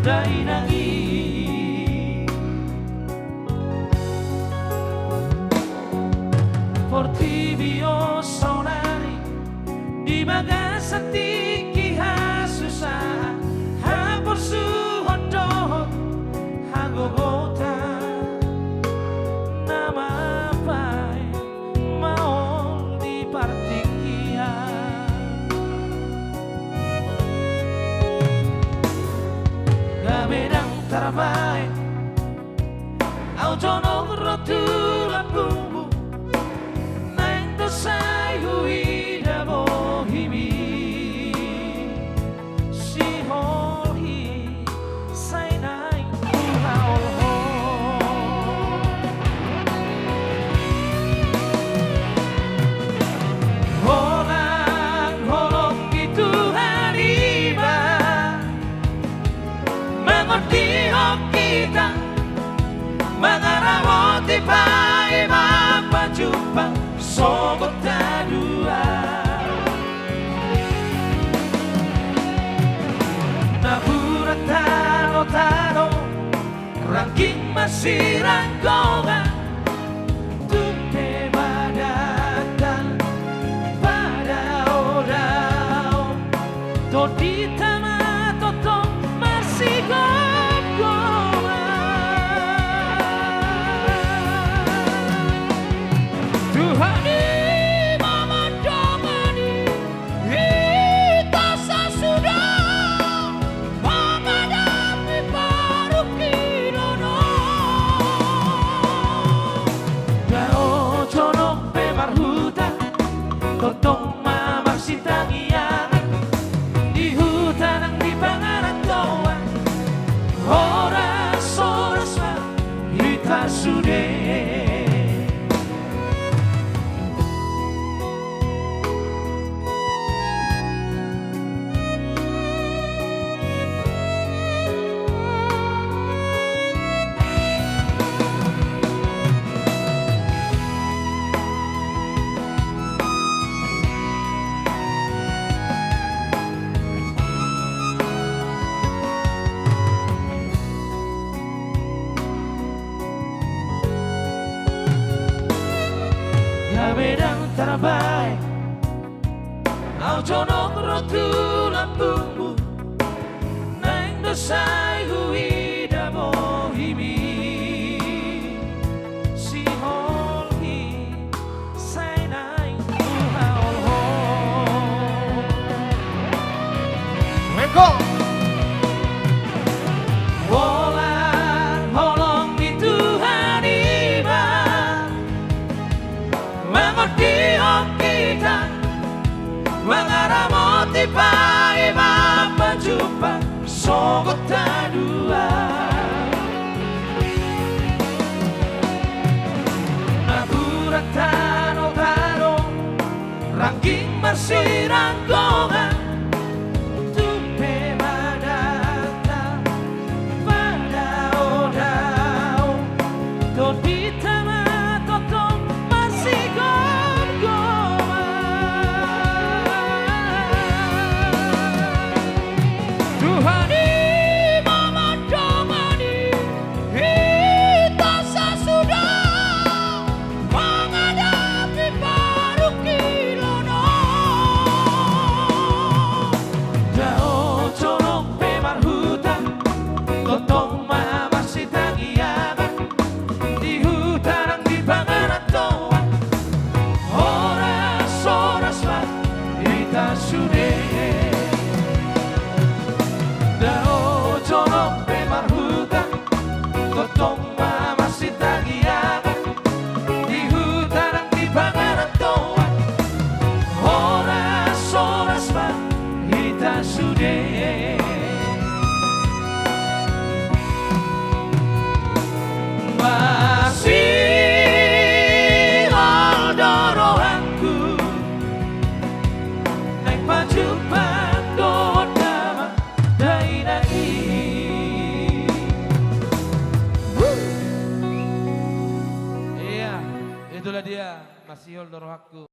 dai nangi Fortibio sonari di bagasati kiha susah hapur suhodo hagogota nama pai mau di partikia gabedang tarabai autonok rotula bumbu sai huida bohimi si holi sai nai uhaol ho holang holong gitu hariba mengerti hok kita mengarawati pai mapa jumpa sobat dua Nabura tano ranking masih rangkongan Tupe badatan pada orang Todita matotong masih gonggongan Tuhan Totong mamar si tangiangan di hutan ang di pangaran toa oras pa hita sude Bedang tarabai au jonok rotulan bumbu nang dosai huida bohimi si holhi sai nai uhaol ho Meko mengerti kita mengaramoti pai mapa jumpa sogot dua Nabura tano ranking masih rangkongan Tupe badata pada orang Todita matotong Itulah dia Mas Yol Dorohaku.